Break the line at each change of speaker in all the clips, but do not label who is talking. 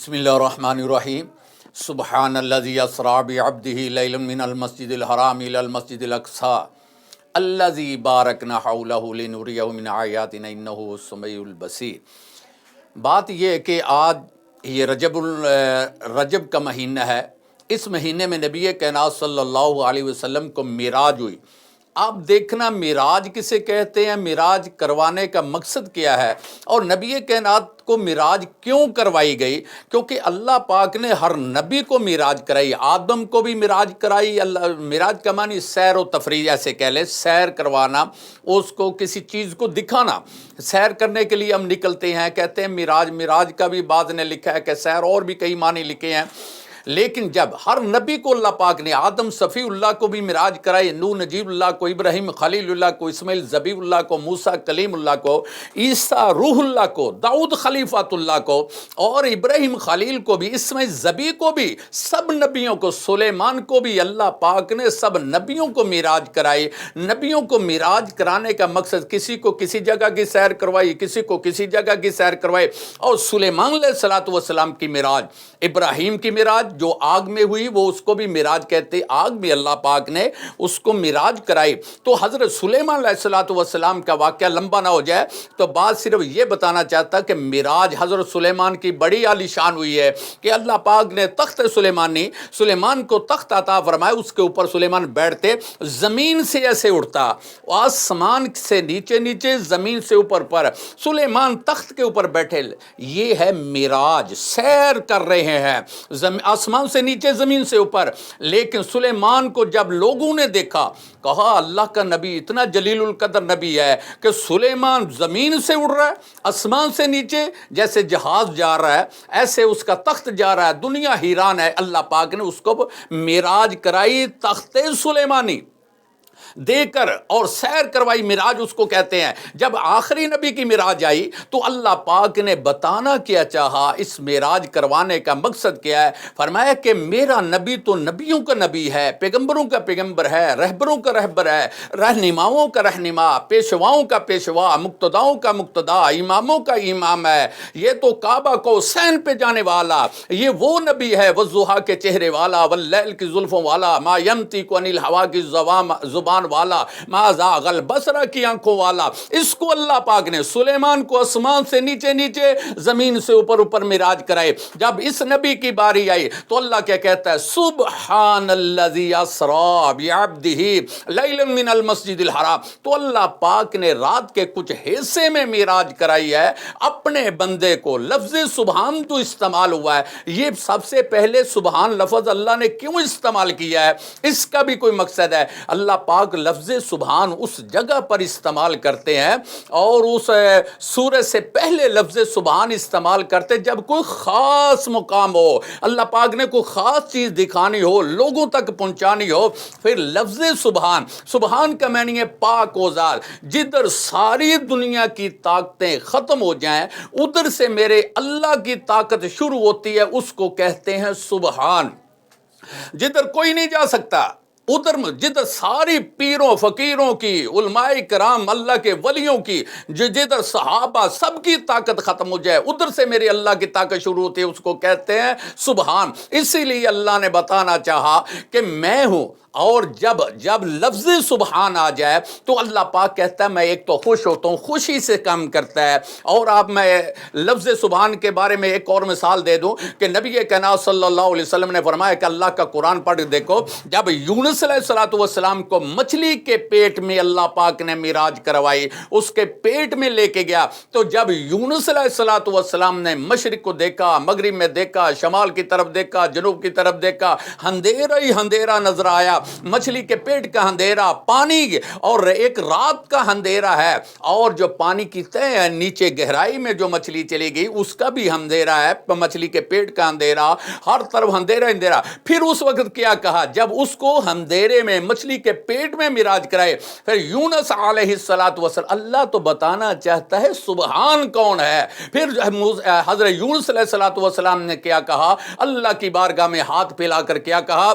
بسم اللہ الرحمن الرحیم سبحان الذی اسری بعبدہ لیلا من المسجد الحرام الی المسجد الاقصی الذی بارکنا حولہ لنریہ من آیاتنا انہ هو السمیع البصیر۔ بات یہ ہے کہ آج یہ رجب کا مہینہ ہے۔ اس مہینے میں نبی کائنات صلی اللہ علیہ وسلم کو معراج ہوئی۔ آپ دیکھنا معراج کسے کہتے ہیں، معراج کروانے کا مقصد کیا ہے، اور نبی کائنات کو معراج کیوں کروائی گئی؟ کیونکہ اللہ پاک نے ہر نبی کو معراج کرائی۔ آدم کو بھی معراج کرائی۔ معراج کا معنی سیر و تفریح، ایسے کہہ لیں، سیر کروانا، اس کو کسی چیز کو دکھانا۔ سیر کرنے کے لیے ہم نکلتے ہیں، کہتے ہیں معراج۔ معراج کا بھی بعض نے لکھا ہے کہ سیر، اور بھی کئی معنی لکھے ہیں۔ لیکن جب ہر نبی کو اللہ پاک نے، آدم صفی اللہ کو بھی معراج کرائی، نوح نجیب اللہ کو، ابراہیم خلیل اللہ کو، اسماعیل ذبیح اللہ کو، موسیٰ کلیم اللہ کو، عیسیٰ روح اللہ کو، داؤد خلیفۃ اللہ کو، اور ابراہیم خلیل کو بھی، اسماعیل ذبیح کو بھی، سب نبیوں کو، سلیمان کو بھی اللہ پاک نے سب نبیوں کو معراج کرائی۔ نبیوں کو معراج کرانے کا مقصد، کسی کو کسی جگہ کی سیر کروائی، کسی کو کسی جگہ کی سیر کروائی۔ اور سلیمان علیہ السلام کی معراج، ابراہیم کی معراج جو آگ میں ہوئی، وہ اس کو بھی معراج کہتے، آگ بھی اللہ پاک نے اس کو معراج کرائی۔ تو حضرت سلیمان علیہ السلام کا واقعہ لمبا نہ ہو جائے، تو بات صرف یہ بتانا چاہتا کہ معراج حضرت سلیمان کی بڑی عالی شان ہوئی ہے کہ اللہ پاک نے تخت سلیمان کو تخت عطا فرمایا، اس کے اوپر سلیمان بیٹھتے، زمین سے ایسے اڑتا، آسمان سے نیچے نیچے، زمین سے اوپر پر، سلیمان تخت کے اوپر بیٹھے۔ یہ ہے معراج، سیر کر رہے ہیں آسمان سے نیچے، زمین سے اوپر۔ لیکن سلیمان کو جب لوگوں نے دیکھا، کہا اللہ کا نبی اتنا جلیل القدر نبی ہے کہ سلیمان زمین سے اڑ رہا ہے، آسمان سے نیچے، جیسے جہاز جا رہا ہے ایسے اس کا تخت جا رہا ہے۔ دنیا حیران ہے۔ اللہ پاک نے اس کو معراج کرائی، تخت سلیمانی دے کر، اور سیر کروائی۔ معراج اس کو کہتے ہیں۔ جب آخری نبی کی معراج آئی تو اللہ پاک نے بتانا کیا چاہا، اس معراج کروانے کا مقصد کیا ہے؟ فرمایا کہ میرا نبی تو نبیوں کا نبی ہے، پیغمبروں کا پیغمبر ہے، رہبروں کا رہبر ہے، رہنماؤں کا رہنما، پیشواؤں کا پیشوا، مقتداؤں کا مقتدا، اماموں کا امام ہے۔ یہ تو کعبہ کو حسین پہ جانے والا، یہ وہ نبی ہے، والضحیٰ کے چہرے والا، واللیل کی زلفوں والا، ما ینطق عن الہویٰ کی زبان والا، ما زاغ البصر کی آنکھوں والا۔ اس کو اللہ پاک نے سلیمان کو آسمان سے نیچے نیچے، زمین سے اوپر اوپر معراج کرائے۔ جب اس نبی کی باری آئی تو اللہ کیا کہتا ہے؟ سبحان الذی اسری بعبدہ لیلا من المسجد الحرام۔ تو اللہ پاک نے رات کے کچھ حصے میں معراج کرائی ہے اپنے بندے کو۔ لفظ سبحان جو استعمال ہوا ہے، یہ سب سے پہلے سبحان لفظ اللہ نے کیوں استعمال کیا ہے؟ اس کا بھی کوئی مقصد ہے۔ اللہ پاک لفظ سبحان اس جگہ پر استعمال کرتے ہیں، اور اس سورہ سے پہلے لفظ سبحان استعمال کرتے جب کوئی خاص مقام ہو، اللہ پاک نے کوئی خاص چیز دکھانی ہو، لوگوں تک پہنچانی ہو، پھر لفظ سبحان کا معنی ہے پاک و ذات۔ جدھر ساری دنیا کی طاقتیں ختم ہو جائیں، ادھر سے میرے اللہ کی طاقت شروع ہوتی ہے، اس کو کہتے ہیں سبحان۔ جدھر کوئی نہیں جا سکتا، ادھر جدھر ساری پیروں فقیروں کی، علماء کرام، اللہ کے ولیوں کی، جدھر صحابہ سب کی طاقت ختم ہو جائے، ادھر سے میرے اللہ کی طاقت شروع ہوتی ہے، اس کو کہتے ہیں سبحان۔ اسی لیے اللہ نے بتانا چاہا کہ میں ہوں، اور جب لفظ سبحان آ جائے تو اللہ پاک کہتا ہے میں ایک تو خوش ہوتا ہوں، خوشی سے کام کرتا ہے۔ اور آپ میں لفظ سبحان کے بارے میں ایک اور مثال دے دوں کہ نبی کائنات صلی اللہ علیہ وسلم نے فرمایا کہ اللہ کا قرآن پڑھ دیکھو، جب یونس علیہ السلام کو مچھلی کے پیٹ میں اللہ پاک نے معراج کروائی، اس کے پیٹ میں لے کے گیا، تو جب یونس علیہ السلام نے مشرق کو دیکھا، مغرب میں دیکھا، شمال کی طرف دیکھا، جنوب کی طرف دیکھا، اندھیرا ہی اندھیرا نظر آیا۔ مچھلی کے پیٹ کا اندھیرا، پانی اور ایک رات کا اندھیرا ہے، اور جو پانی کی تہ ہے نیچے گہرائی میں جو مچھلی چلی گئی اس کا بھی اندھیرا ہے، مچھلی کے پیٹ کا اندھیرا، ہر طرف اندھیرا اندھیرا۔ پھر اس وقت کیا کہا جب اس کو اندھیرے میں مچھلی کے پیٹ میں معراج کرائے؟ پھر یونس علیہ السلام، اللہ تو بتانا چاہتا ہے سبحان کون ہے۔ پھر حضرت یونس علیہ السلام نے کیا کہا؟ اللہ کی بارگاہ میں ہاتھ پھیلا کر کیا کہا؟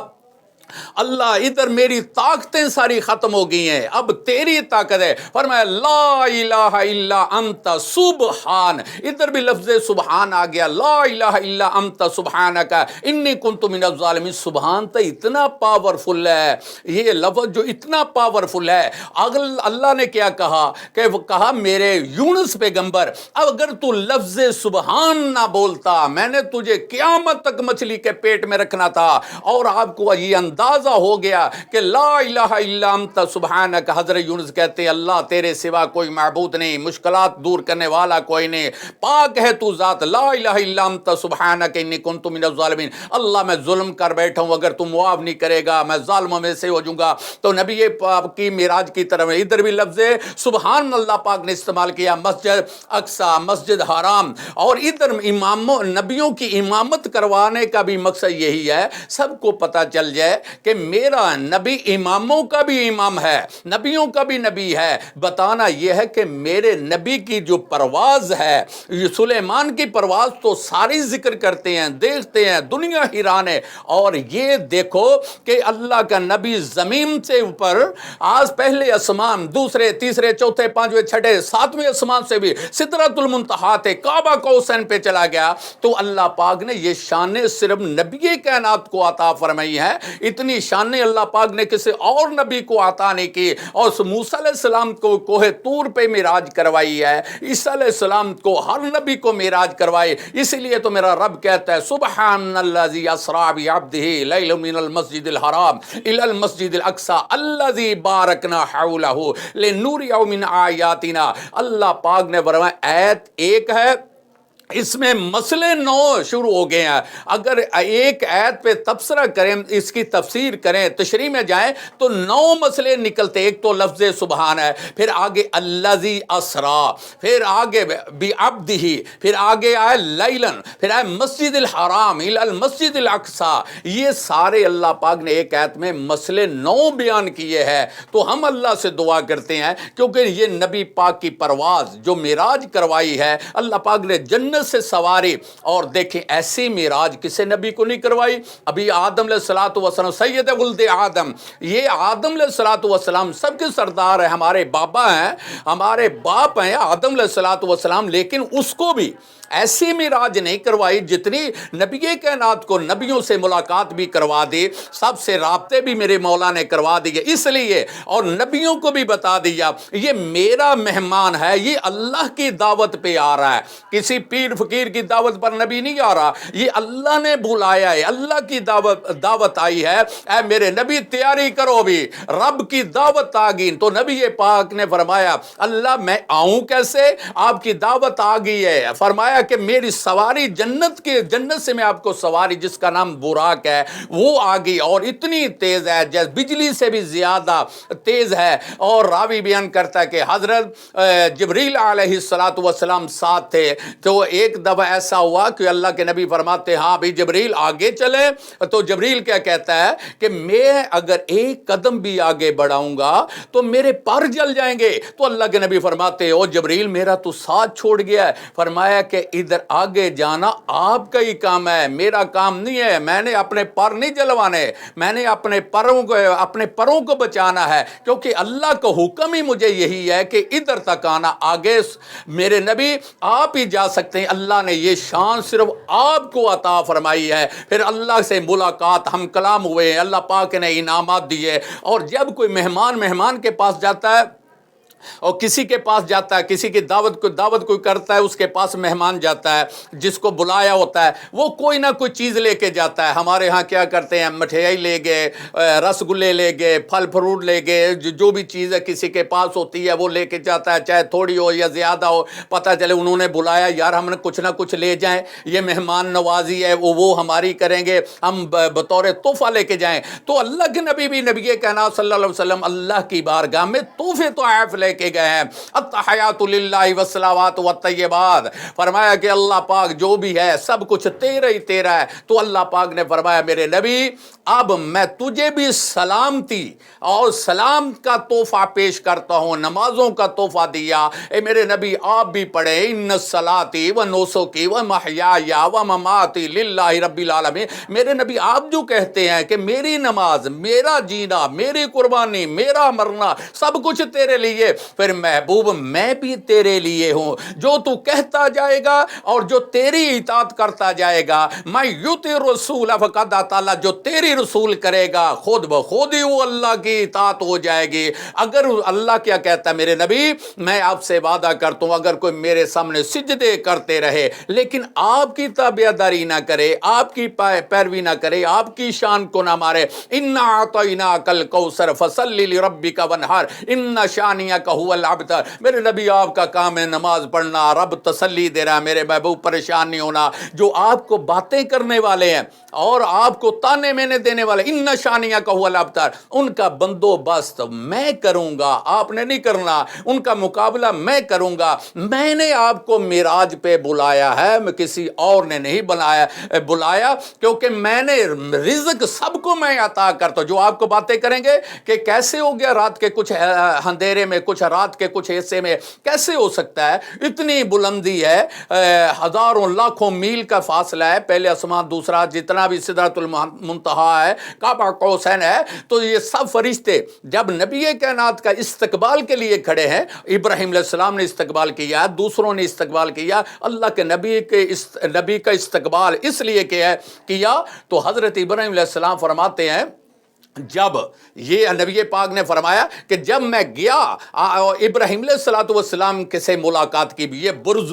اللہ ادھر میری طاقتیں ساری ختم ہو گئی ہیں، اب تیری طاقت ہے۔ فرمایا لا الہ الا انت سبحان، ادھر بھی لفظ سبحان آ گیا، لا الہ الا انت سبحانک انی کنت من الظالمین۔ سبحان تو اتنا پاورفل ہے، یہ لفظ جو اتنا پاورفل ہے۔ اللہ نے کیا کہا کہ وہ کہا میرے یونس پیغمبر اگر تو لفظ سبحان نہ بولتا میں نے تجھے قیامت تک مچھلی کے پیٹ میں رکھنا تھا۔ اور آپ کو یہ اندازہ ہو گیا کہ لا الہ الا انت سبحانک، حضرت یونس کہتے ہیں اللہ تیرے سوا کوئی معبود نہیں، مشکلات دور کرنے والا کوئی نہیں، پاک ہے تو ذات، لا الہ الا انت سبحانک انی کنت من الظالمین۔ اللہ میں ظلم کر بیٹھا ہوں، اگر تو معاف نہیں کرے گا میں ظالموں میں سے ہو جاؤں گا۔ تو نبی پاک کی معراج کی طرف ادھر بھی لفظ سبحان اللہ پاک نے استعمال کیا، مسجد اقصی، مسجد حرام، اور ادھر اماموں نبیوں کی امامت کروانے کا بھی مقصد یہی ہے، سب کو پتہ چل جائے کہ میرا نبی اماموں کا بھی امام ہے، نبیوں کا بھی نبی ہے۔ بتانا یہ ہے کہ میرے نبی کی جو پرواز ہے، سلیمان کی پرواز تو ساری ذکر کرتے ہیں، دیکھتے ہیں، دنیا حیران ہے۔ اور یہ دیکھو کہ اللہ کا نبی زمین سے اوپر آج پہلے اسمان، دوسرے، تیسرے، چوتھے، پانچویں، چھٹے، ساتویں اسمان سے بھی سدرۃ المنتہا تھے، کعبہ کوسین پہ چلا گیا۔ تو اللہ پاک نے یہ شان صرف نبی کائنات کو عطا فرمائی ہے، اتنی شان اللہ پاک نے کسی اور نبی کو عطا نہیں کی۔ اور موسیٰ علیہ السلام کو کوہ طور پہ معراج کروائی ہے، عیسیٰ علیہ السلام کو ہر نبی کو معراج کروائی۔ اس لیے تو میرا رب کہتا ہے سبحان الذی اسریٰ بعبدہ لیلا من المسجد الحرام الی المسجد الاقصی الذی بارکنا حولہ لنریہ من آیاتنا۔ اللہ پاک نے فرمایا آیت ایک ہے، اس میں مسئلے 9 شروع ہو گئے ہیں۔ اگر ایک آیت پہ تبصرہ کریں، اس کی تفسیر کریں، تشریح میں جائیں تو 9 مسئلے نکلتے۔ ایک تو لفظ سبحان ہے، پھر آگے الذی اسریٰ، پھر آگے بعبدہ، پھر آگے آئے لیلن، پھر آئے مسجد الحرام الی المسجد الاقصی۔ یہ سارے اللہ پاک نے ایک آیت میں مسئلے 9 بیان کیے ہیں۔ تو ہم اللہ سے دعا کرتے ہیں کیونکہ یہ نبی پاک کی پرواز جو معراج کروائی ہے، اللہ پاک نے جنت سے سواری۔ اور دیکھیں ایسی معراج کسی نبی کو نہیں کروائی۔ ابھی آدم علیہ السلام سید ولد آدم، یہ آدم علیہ السلام سب کے سردار ہیں، ہمارے بابا ہیں، ہمارے باپ ہیں آدم علیہ السلام، لیکن اس کو بھی ایسی معراج نہیں کروائی جتنی نبی کائنات کو نبیوں سے ملاقات بھی کروا دی، سب سے رابطے بھی میرے مولا نے کروا دیے، اس لیے اور نبیوں کو بھی بتا دیا یہ میرا مہمان ہے، یہ اللہ کی دعوت پہ آ رہا ہے، کسی پیر فقیر کی دعوت پر نبی نہیں آ رہا، یہ اللہ نے بلایا ہے، اللہ کی دعوت آئی ہے، اے میرے نبی تیاری کرو بھی، رب کی دعوت آ گئی۔ تو نبی پاک نے فرمایا اللہ میں آؤں کیسے؟ آپ کی دعوت آ گئی ہے، فرمایا کہ میری سواری جنت سے میں آپ کو سواری جس کا نام براق ہے وہ آ گئی، اور اتنی تیز ہے جیسے بجلی سے بھی زیادہ تیز ہے۔ اور راوی بیان کرتا ہے کہ حضرت جبریل علیہ السلام ساتھ تھے، تو ایک دفعہ ایسا ہوا کہ اللہ کے نبی فرماتے ہاں بھی جبریل آگے چلے، تو جبریل کیا کہتا ہے کہ میں اگر ایک قدم بھی آگے بڑھاؤں گا تو میرے پر جل جائیں گے۔ تو اللہ کے نبی فرماتے او جبریل میرا تو ساتھ چھوڑ گیا ہے، فرمایا کہ ادھر آگے جانا آپ کا ہی کام ہے، میرا کام نہیں ہے، میں نے اپنے پر نہیں جلوانے، میں نے اپنے پروں کو بچانا ہے، کیونکہ اللہ کا حکم ہی مجھے یہی ہے کہ ادھر تک آنا، آگے میرے نبی آپ ہی جا سکتے ہیں۔ اللہ نے یہ شان صرف آپ کو عطا فرمائی ہے۔ پھر اللہ سے ملاقات، ہم کلام ہوئے، اللہ پاک نے انعامات دیے۔ اور جب کوئی مہمان کے پاس جاتا ہے اور کسی کے پاس جاتا ہے، کسی کی دعوت کوئی کرتا ہے، اس کے پاس مہمان جاتا ہے، جس کو بلایا ہوتا ہے وہ کوئی نہ کوئی چیز لے کے جاتا ہے۔ ہمارے ہاں کیا کرتے ہیں، مٹھائی لے گئے، رس گلے لے گئے، پھل فروٹ لے گئے، جو بھی چیز ہے کسی کے پاس ہوتی ہے وہ لے کے جاتا ہے، چاہے تھوڑی ہو یا زیادہ ہو، پتہ چلے انہوں نے بلایا، یار ہم نے کچھ نہ کچھ لے جائیں، یہ مہمان نوازی ہے، وہ ہماری کریں گے، ہم بطور تحفہ لے کے جائیں۔ تو اللہ کے نبی بھی، نبی کائنات صلی اللہ علیہ وسلم اللہ کی بارگاہ میں تحفے تو عائف لے کے گئے ہیں التحیات للہ والصلوات والطیبات، فرمایا کہ اللہ پاک جو بھی ہے سب کچھ تیرا ہی تیرا ہے. تو اللہ پاک نے فرمایا میرے نبی اب میں تجھے بھی سلامتی اور سلام کا تحفہ پیش کرتا ہوں، نمازوں کا تحفہ دیا. اے میرے نبی آپ بھی پڑھیں ان صلاتی و نسکی و محیای و مماتی للہ رب العالمین. میرے نبی آپ جو کہتے ہیں کہ میری نماز، میرا جینا، میری قربانی، میرا مرنا سب کچھ تیرے لیے، پھر محبوب میں بھی تیرے لیے ہوں. جو تو کہتا جائے گا اور جو تیری اطاعت کرتا جائے گا، میں یطیع الرسول فقد اطاع اللہ، جو تیری رسول کرے گا خود بخود ہی وہ اللہ کی اطاعت ہو جائے گی. اگر اللہ کیا کہتا ہے میرے نبی، میں آپ سے وعدہ کرتا ہوں اگر کوئی میرے سامنے سجدے کرتے رہے لیکن آپ کی تابعداری نہ کرے، آپ کی پیروی نہ کرے، آپ کی شان کو نہ مارے، انا اعطیناک الکوثر فصلی لربک وانحر ان شانئک هو الابتر. میرے نبی آپ کا کام ہے نماز پڑھنا، رب تسلی دے رہا ہے میرے محبوب پریشان نہیں ہونا. جو آپ کو باتیں کرنے والے ہیں اور آپ کو تانے مینے دینے والے، ان شانئک هو الابتر، ان کا بندوبست میں کروں گا، آپ نے نہیں کرنا. ان کا مقابلہ میں کروں گا. میں نے آپ کو معراج پہ بلایا ہے، میں کسی اور نے نہیں بلایا، کیونکہ میں نے رزق سب کو میں عطا کرتا ہوں. جو آپ کو باتیں کریں گے کہ کیسے ہو گیا رات کے کچھ اندھیرے میں، کچھ رات کے کچھ حصے میں کیسے ہو سکتا ہے، اتنی بلندی ہے، ہزاروں لاکھوں میل کا فاصلہ ہے، پہلے آسمان دوسرا، جتنا بھی سدرۃ المنتہا ہے، قاب قوسین ہے. تو یہ سب فرشتے جب نبی کائنات کا استقبال کے لیے کھڑے ہیں، ابراہیم علیہ السلام نے استقبال کیا، دوسروں نے استقبال کیا، اللہ کے نبی کا استقبال اس لیے کیا تو حضرت ابراہیم علیہ السلام فرماتے ہیں جب یہ نبی پاک نے فرمایا کہ جب میں گیا ابراہیم علیہ السلام کے سے ملاقات کی، بھی یہ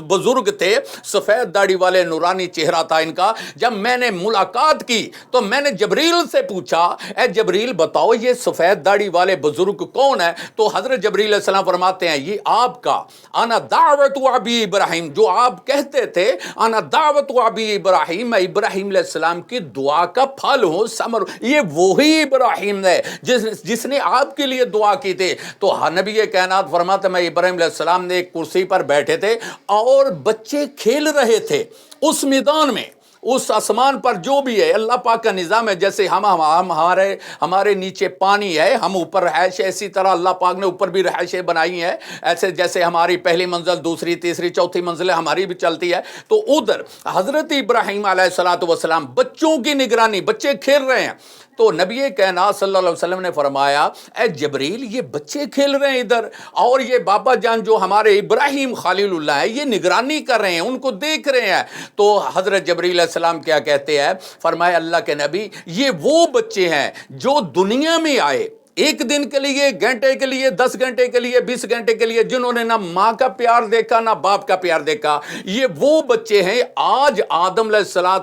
بزرگ تھے، سفید داڑھی والے، نورانی چہرہ تھا ان کا. جب میں نے ملاقات کی تو میں نے جبریل سے پوچھا اے جبریل بتاؤ یہ سفید داڑھی والے بزرگ کون ہے؟ تو حضرت جبریل علیہ السلام فرماتے ہیں یہ آپ کا انا دعوت ابی ابراہیم، جو آپ کہتے تھے انا دعوت ابی ابراہیم، میں ابراہیم علیہ السلام کی دعا کا پھل ہوں، ثمر. یہ وہی ابراہیم ہے جس نے آپ کے لیے دعا کی تھی. تو نبی کائنات فرماتے میں ابراہیم علیہ السلام نے ایک کرسی پر بیٹھے تھے اور بچے کھیل رہے تھے اس میدان میں، اس آسمان پر جو بھی ہے اللہ پاک کا نظام ہے. جیسے ہمارے نیچے پانی ہے، ہم اوپر رہائش، اسی طرح اللہ پاک نے اوپر بھی رہائشیں بنائی ہیں. ایسے جیسے ہماری پہلی منزل، دوسری، تیسری، چوتھی منزل ہماری بھی چلتی ہے. تو ادھر حضرت ابراہیم علیہ السلام بچوں کی نگرانی، بچے کھیل رہے ہیں. تو نبی کائنات صلی اللہ علیہ وسلم نے فرمایا اے جبریل یہ بچے کھیل رہے ہیں ادھر، اور یہ بابا جان جو ہمارے ابراہیم خلیل اللہ ہے یہ نگرانی کر رہے ہیں، ان کو دیکھ رہے ہیں. تو حضرت جبریل علیہ السلام کیا کہتے ہیں؟ فرمایا اللہ کے نبی یہ وہ بچے ہیں جو دنیا میں آئے ایک دن کے لیے، گھنٹے کے لیے، 10 گھنٹے کے لیے، 20 گھنٹے کے لیے، جنہوں نے نہ ماں کا پیار دیکھا نہ باپ کا پیار دیکھا. یہ وہ بچے ہیں. آج آدم علیہ السلام،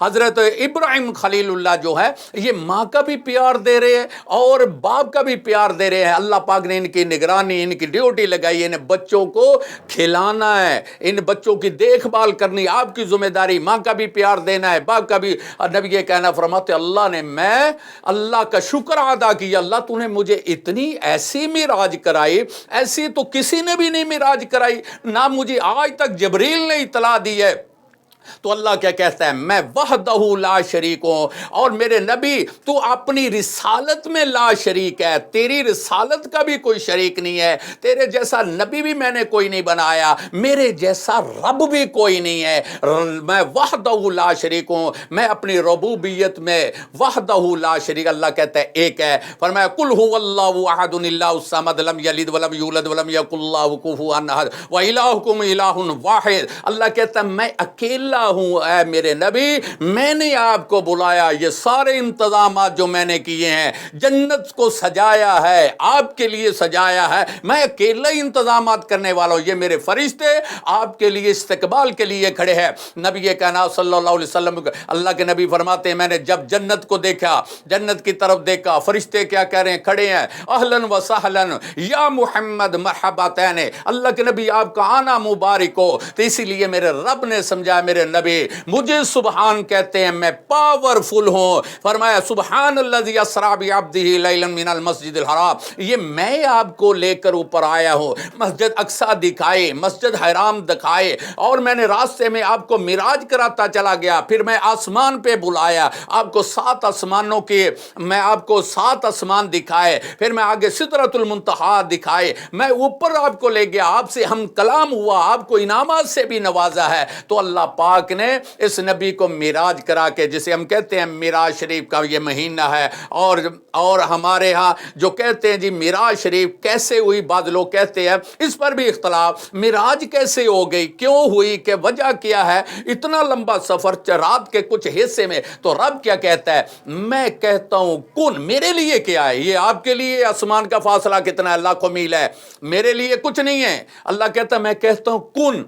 حضرت ابراہیم خلیل اللہ جو ہے یہ ماں کا بھی پیار دے رہے ہیں اور باپ کا بھی پیار دے رہے ہیں. اللہ پاک نے ان کی نگرانی، ان کی ڈیوٹی لگائی، ان بچوں کو کھلانا ہے، ان بچوں کی دیکھ بھال کرنی آپ کی ذمہ داری، ماں کا بھی پیار دینا ہے، باپ کا بھی. نبی یہ کہنا فرماتے میں اللہ کا شکر ادا کیا، اللہ تو نے مجھے اتنی ایسی معراج کرائی، ایسی تو کسی نے بھی نہیں معراج کرائی، نہ مجھے آج تک جبریل نے اطلاع دی ہے. تو اللہ کیا کہتا ہے میں وحدہ لا شریک ہوں، اور میرے نبی تو اپنی رسالت میں لا شریک ہے، تیری رسالت کا بھی کوئی شریک نہیں ہے، تیرے جیسا نبی بھی میں نے کوئی نہیں بنایا، میرے جیسا رب بھی کوئی نہیں ہے. میں وحدہ لا شریک ہوں، میں اپنی ربوبیت میں وحدہ لا شریک. اللہ کہتا ہے ایک ہے. فرمایا قل هو اللہ احد اللہ الصمد لم یلد ولم یولد ولم یکن له کفوا احد والہکم الہ واحد. اللہ کہتا ہے میں اکیلا ہوں اے میرے نبی، میں نے آپ کو بلایا، یہ سارے انتظامات جو میں نے کیے ہیں، جنت کو سجایا ہے، آپ کے لیے سجایا ہے، میں اکیلا ہی انتظامات کرنے والا ہوں. یہ میرے فرشتے آپ کے لیے استقبال کے لیے کھڑے ہیں. نبی کائنات صلی اللہ علیہ وسلم اللہ کے نبی فرماتے ہیں میں نے جب جنت کو دیکھا، جنت کی طرف دیکھا، فرشتے کیا کہہ رہے ہیں؟ کھڑے ہیں، اہلاً و سہلاً یا محمد مرحبا تین. اللہ کے نبی آپ کا آنا مبارک ہو. تو اسی لیے میرے رب نے سمجھا، میرے نبی مجھے سبحان کہتے ہیں، میں پاورفل ہوں۔ فرمایا سبحان الذی اسری بعبدہ لیلا من المسجد الحرام، یہ میں آپ کو لے کر اوپر آیا ہوں، مسجد اقصی دکھائے، مسجد حرام دکھائے، اور میں نے راستے میں آپ کو معراج کراتا چلا گیا، پھر میں آسمان پہ بلایا آپ کو، 7 آسمانوں کے میں آپ کو 7 آسمان دکھائے، پھر میں آگے سدرۃ المنتہا دکھائے، میں اوپر آپ کو لے گیا، آپ سے ہم کلام ہوا، آپ کو انعامات سے بھی نوازا ہے۔ تو اللہ پاک نے اس نبی کو معراج کرا کے، جسے ہم کہتے ہیں معراج شریف کا یہ مہینہ ہے، اور ہمارے ہاں جو کہتے ہیں جی معراج شریف کیسے ہوئی، بعض لوگ کہتے ہیں اس پر بھی اختلاف، معراج کیسے ہو گئی، کیوں ہوئی، کہ وجہ کیا ہے، اتنا لمبا سفر رات کے کچھ حصے میں، تو رب کیا کہتا ہے، میں کہتا ہوں کن، میرے لیے کیا ہے، یہ آپ کے لیے آسمان کا فاصلہ کتنا ہے، لاکھوں میل ہے، میرے لیے کچھ نہیں ہے۔ اللہ کہتا ہے میں کہتا ہوں کن،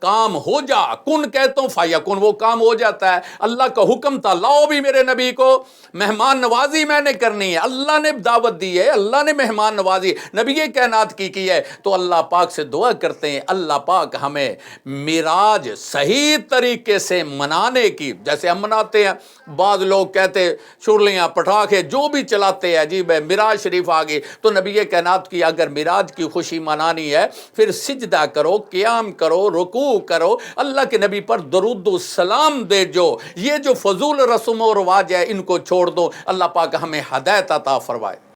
کام ہو جا، کن کہتا ہوں فیکن، وہ کام ہو جاتا ہے۔ اللہ کا حکم تھا لاؤ بھی میرے نبی کو، مہمان نوازی میں نے کرنی ہے، اللہ نے دعوت دی ہے، اللہ نے مہمان نوازی نبی کائنات کی ہے، تو اللہ پاک سے دعا کرتے ہیں اللہ پاک ہمیں معراج صحیح طریقے سے منانے کی، جیسے ہم مناتے ہیں، بعض لوگ کہتے شرلیاں پٹاخے جو بھی چلاتے ہیں جی معراج شریف آ گئی، تو نبی کائنات کی اگر معراج کی خوشی منانی ہے پھر سجدہ کرو، قیام کرو، رکوع کرو، اللہ کے نبی پر درود و سلام دے، یہ جو فضول رسم و رواج ہے ان کو چھوڑ دو، اللہ پاک ہمیں ہدایت عطا فرمائے۔